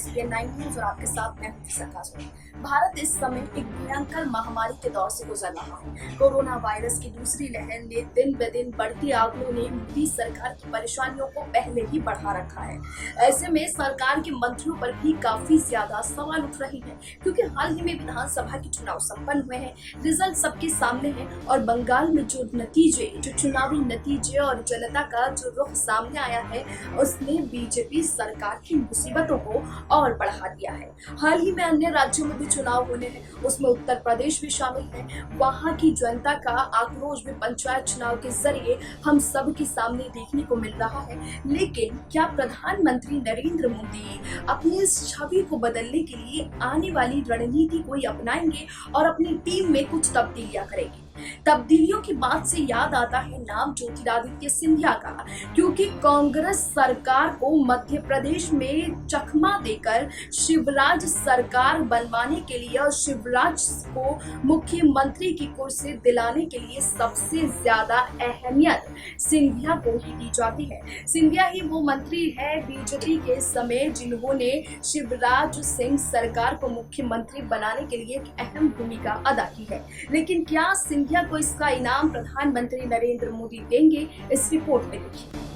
CN9 news और आपके साथ मैं हूं सरकाज़। भारत इस समय एक भयंकर महामारी के दौर से गुजर रहा है। कोरोना वायरस की दूसरी लहर ने दिन ब दिन बढ़ती आंकड़ों ने मोदी सरकार की परेशानियों को पहले ही बढ़ा रखा है। ऐसे में सरकार के मंत्रियों पर भी काफी ज्यादा सवाल उठ रहे हैं, क्योंकि हाल ही में विधानसभा के चुनाव संपन्न हुए हैं, रिजल्ट सबके सामने है और बंगाल में जो चुनावी नतीजे और जनता का जो रुख सामने आया है, उसने बीजेपी सरकार की मुसीबतों को और बढ़ा दिया है। हाल ही में अन्य राज्यों में भी चुनाव होने हैं, उसमें उत्तर प्रदेश भी शामिल है। वहां की जनता का आक्रोश भी पंचायत चुनाव के जरिए हम सब के सामने देखने को मिल रहा है। लेकिन क्या प्रधानमंत्री नरेंद्र मोदी अपनी इस छवि को बदलने के लिए आने वाली रणनीति कोई अपनाएंगे और अपनी टीम में कुछ तब्दीलियां करेंगे? तब्दीलियों की बात से याद आता है नाम ज्योतिरादित्य सिंधिया का, क्योंकि कांग्रेस सरकार को मध्य प्रदेश में चकमा देकर शिवराज सरकार बनवाने के लिए और शिवराज को मुख्यमंत्री की कुर्सी दिलाने के लिए सबसे ज्यादा अहमियत सिंधिया को ही दी जाती है। सिंधिया ही वो मंत्री है बीजेपी के समय जिन्होंने शिवराज सिंह सरकार को मुख्यमंत्री बनाने के लिए एक अहम भूमिका अदा की है। लेकिन क्या सिंधिया को इसका इनाम प्रधानमंत्री नरेंद्र मोदी देंगे? इस रिपोर्ट में देखिए।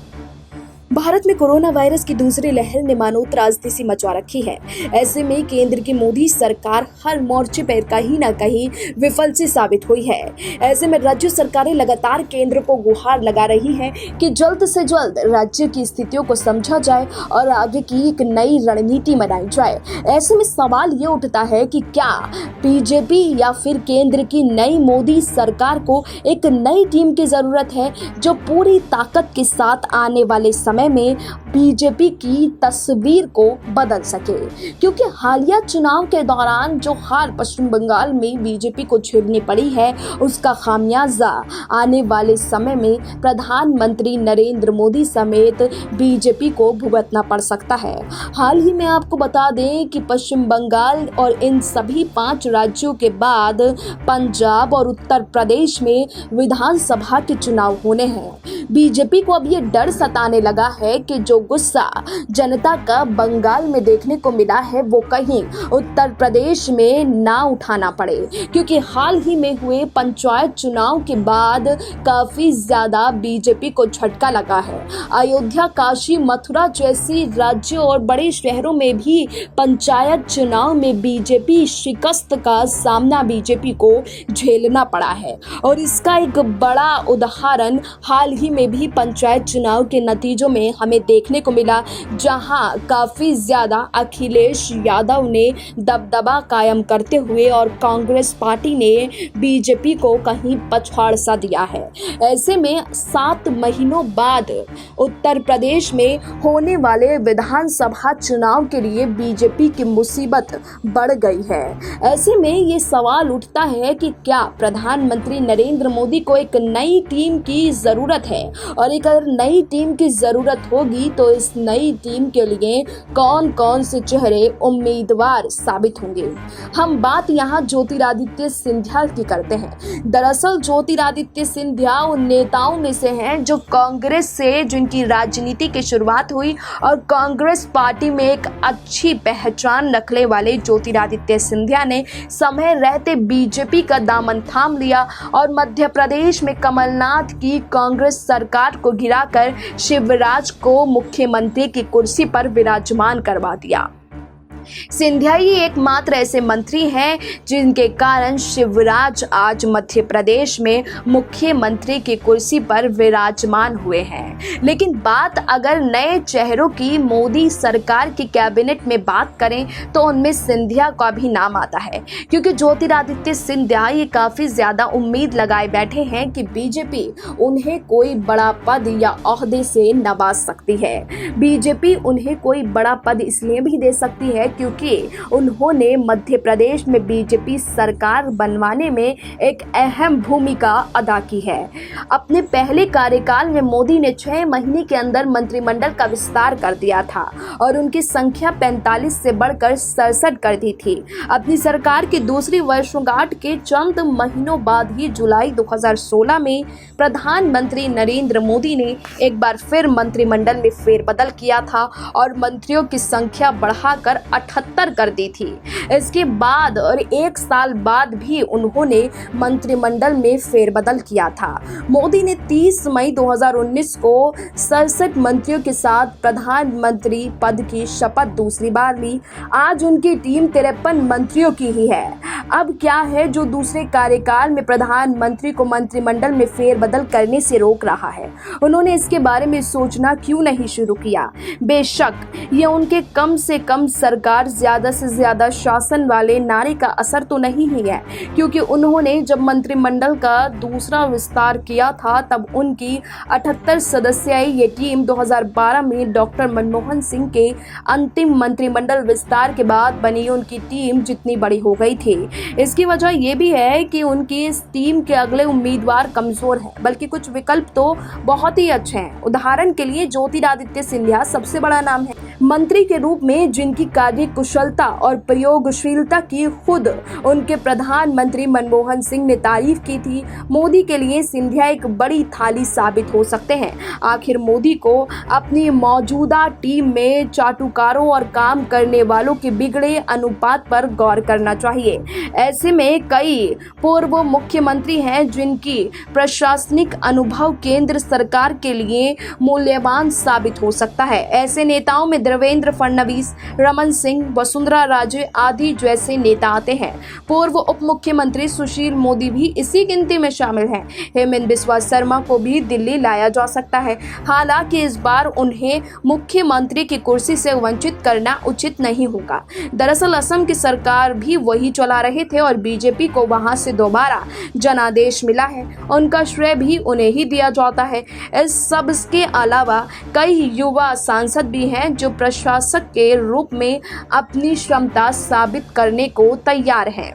भारत में कोरोना वायरस की दूसरी लहर ने मानो त्रासदी मचा रखी है। ऐसे में केंद्र की मोदी सरकार हर मोर्चे पर कहीं न कहीं विफल सी साबित हुई है। ऐसे में राज्य सरकारें लगातार केंद्र को गुहार लगा रही हैं कि जल्द से जल्द राज्य की स्थितियों को समझा जाए और आगे की एक नई रणनीति बनाई जाए। ऐसे में सवाल ये उठता है कि क्या बीजेपी या फिर केंद्र की नई मोदी सरकार को एक नई टीम की जरूरत है, जो पूरी ताकत के साथ आने वाले समय में बीजेपी की तस्वीर को बदल सके। क्योंकि हालिया चुनाव के दौरान जो हार पश्चिम बंगाल में बीजेपी को झेलनी पड़ी है, उसका खामियाजा आने वाले समय में प्रधानमंत्री नरेंद्र मोदी समेत बीजेपी को भुगतना पड़ सकता है। हाल ही में आपको बता दें कि पश्चिम बंगाल और इन सभी 5 राज्यों के बाद पंजाब और उत्तर प्रदेश में विधानसभा के चुनाव होने हैं। बीजेपी को अब ये डर सताने लगा है कि जो गुस्सा जनता का बंगाल में देखने को मिला है, वो कहीं उत्तर प्रदेश में ना उठाना पड़े, क्योंकि हाल ही में हुए पंचायत चुनाव के बाद काफी ज्यादा बीजेपी को झटका लगा है। अयोध्या, काशी, मथुरा जैसी राज्यों और बड़े शहरों में भी पंचायत चुनाव में बीजेपी शिकस्त का सामना बीजेपी को झेलना पड़ा है। और इसका एक बड़ा उदाहरण हाल ही में भी पंचायत चुनाव के नतीजों में हमें देखने को मिला, जहां काफी ज्यादा अखिलेश यादव ने दबदबा कायम करते हुए और कांग्रेस पार्टी ने बीजेपी को कहीं पछाड़ सा दिया है। ऐसे में 7 महीनों बाद उत्तर प्रदेश में होने वाले विधानसभा चुनाव के लिए बीजेपी की मुसीबत बढ़ गई है। ऐसे में ये सवाल उठता है कि क्या प्रधानमंत्री नरेंद्र मोदी को एक नई टीम की जरूरत है, और एक अगर नई टीम की जरूरत होगी तो इस नई टीम के लिए कौन कौन से चेहरे उम्मीदवार साबित होंगे। हम बात यहाँ ज्योतिरादित्य सिंधिया की करते हैं। दरअसल ज्योतिरादित्य सिंधिया उन नेताओं में से हैं जो कांग्रेस से जिनकी राजनीति की शुरुआत हुई और कांग्रेस पार्टी में एक अच्छी पहचान रखने वाले ज्योतिरादित्य सिंधिया ने समय रहते बीजेपी का दामन थाम लिया और मध्य प्रदेश में कमलनाथ की कांग्रेस सरकार को गिराकर शिवराज को मुख्यमंत्री की कुर्सी पर विराजमान करवा दिया। सिंधिया ही एकमात्र ऐसे मंत्री हैं जिनके कारण शिवराज आज मध्य प्रदेश में मुख्यमंत्री की कुर्सी पर विराजमान हुए हैं। लेकिन बात अगर नए चेहरों की मोदी सरकार की कैबिनेट में बात करें तो उनमें सिंधिया का भी नाम आता है, क्योंकि ज्योतिरादित्य सिंधिया ये काफी ज्यादा उम्मीद लगाए बैठे हैं कि बीजेपी उन्हें कोई बड़ा पद या ओहदे से नवाज सकती है। बीजेपी उन्हें कोई बड़ा पद इसलिए भी दे सकती है क्योंकि उन्होंने मध्य प्रदेश में बीजेपी सरकार बनवाने में एक अहम भूमिका अदा की है। अपने पहले कार्यकाल में मोदी ने 6 महीने के अंदर मंत्रिमंडल का विस्तार कर दिया था और उनकी संख्या 45 से बढ़कर 67 कर दी थी। अपनी सरकार की दूसरी वर्षगांठ के चंद महीनों बाद ही जुलाई 2016 में प्रधानमंत्री नरेंद्र मोदी ने एक बार फिर मंत्रिमंडल में फेरबदल किया था और मंत्रियों की संख्या बढ़ाकर 78 कर दी थी। इसके बाद और 1 साल बाद भी उन्होंने मंत्रिमंडल में फेरबदल किया था। मोदी ने 30 मई 2019 को 67 मंत्रियों के साथ प्रधानमंत्री पद की शपथ दूसरी बार ली। आज उनकी टीम 53 मंत्रियों की ही है। अब क्या है जो दूसरे कार्यकाल में प्रधानमंत्री को मंत्रिमंडल में फेरबदल करने से रोक रहा है? उन्होंने इसके बारे में सोचना क्यों नहीं शुरू किया? बेशक ये उनके कम से कम सरकार ज्यादा से ज्यादा शासन वाले नारे का असर तो नहीं ही है, क्योंकि उन्होंने जब मंत्रिमंडल का दूसरा विस्तार किया था तब उनकी 78 सदस्यीय ये टीम 2012 में डॉक्टर मनमोहन सिंह के अंतिम मंत्रिमंडल विस्तार के बाद बनी उनकी टीम जितनी बड़ी हो गई थी। इसकी वजह यह भी है कि उनकी इस टीम के अगले उम्मीदवार कमजोर हैं, बल्कि कुछ विकल्प तो बहुत ही अच्छे हैं। उदाहरण के लिए ज्योतिरादित्य सिंधिया सबसे बड़ा नाम है। मंत्री के रूप में जिनकी कार्य कुशलता और प्रयोगशीलता की खुद उनके प्रधानमंत्री मनमोहन सिंह ने तारीफ की थी। मोदी के लिए सिंधिया एक बड़ी थाली साबित हो सकते हैं। आखिर मोदी को अपनी मौजूदा टीम में चाटुकारों और काम करने वालों के बिगड़े अनुपात पर गौर करना चाहिए। ऐसे में कई पूर्व मुख्यमंत्री हैं जिनकी प्रशासनिक अनुभव केंद्र सरकार के लिए मूल्यवान साबित हो सकता है। ऐसे नेताओं में देवेंद्र फडणवीस, रमन सिंह, वसुंधरा राजे आदि जैसे नेता आते हैं। पूर्व उप मुख्यमंत्री सुशील मोदी भी इसी गिनती में शामिल हैं। हेमंत बिस्वा शर्मा को भी दिल्ली लाया जा सकता है। हालांकि इस बार उन्हें मुख्यमंत्री की कुर्सी से वंचित करना उचित नहीं होगा। दरअसल असम की सरकार भी वही चला रहे थे और बीजेपी को वहां से दोबारा जनादेश मिला है। उनका श्रेय भी उन्हें ही दिया जाता है। इस सब के अलावा कई युवा सांसद भी हैं जो प्रशासक के रूप में अपनी क्षमता साबित करने को तैयार हैं।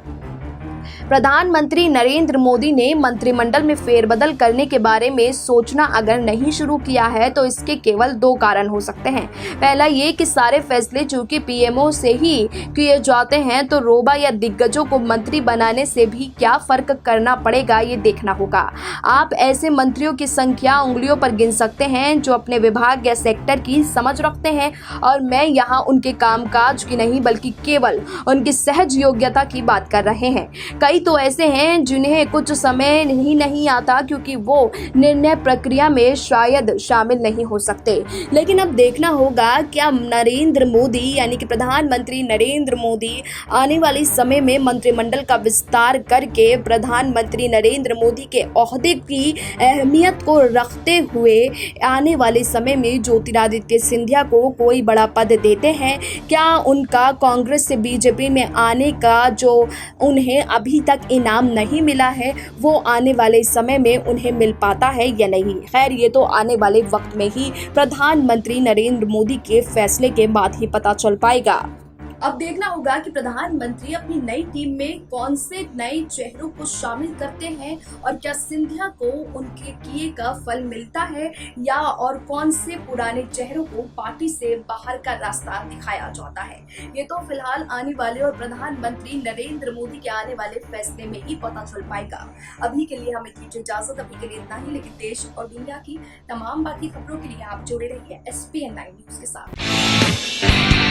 प्रधानमंत्री नरेंद्र मोदी ने मंत्रिमंडल में फेरबदल करने के बारे में सोचना अगर नहीं शुरू किया है तो इसके केवल 2 कारण हो सकते हैं। पहला ये कि सारे फैसले चूंकि पीएमओ से ही किए जाते हैं तो रोबा या दिग्गजों को मंत्री बनाने से भी क्या फर्क करना पड़ेगा ये देखना होगा। आप ऐसे मंत्रियों की संख्या उंगलियों पर गिन सकते हैं जो अपने विभाग या सेक्टर की समझ रखते हैं, और मैं यहाँ उनके कामकाज की नहीं बल्कि केवल उनकी सहज योग्यता की बात कर रहे हैं। कई तो ऐसे हैं जिन्हें कुछ समय ही नहीं आता क्योंकि वो निर्णय प्रक्रिया में शायद शामिल नहीं हो सकते। लेकिन अब देखना होगा क्या नरेंद्र मोदी यानी कि प्रधानमंत्री नरेंद्र मोदी आने वाले समय में मंत्रिमंडल का विस्तार करके प्रधानमंत्री नरेंद्र मोदी के ओहदे की अहमियत को रखते हुए आने वाले समय में ज्योतिरादित्य सिंधिया को कोई बड़ा पद देते हैं। क्या उनका कांग्रेस से बीजेपी में आने का जो उन्हें अभी तक इनाम नहीं मिला है वो आने वाले समय में उन्हें मिल पाता है या नहीं? खैर ये तो आने वाले वक्त में ही प्रधानमंत्री नरेंद्र मोदी के फैसले के बाद ही पता चल पाएगा। अब देखना होगा कि प्रधानमंत्री अपनी नई टीम में कौन से नए चेहरों को शामिल करते हैं और क्या सिंधिया को उनके किए का फल मिलता है या और कौन से पुराने चेहरों को पार्टी से बाहर का रास्ता दिखाया जाता है। ये तो फिलहाल आने वाले और प्रधानमंत्री नरेंद्र मोदी के आने वाले फैसले में ही पता चल पाएगा। अभी के लिए हमें दीजिए इजाजत, अभी के लिए इतना ही, लेकिन देश और दुनिया की तमाम बाकी खबरों के लिए आप जुड़े रहिए SPN9 न्यूज के साथ।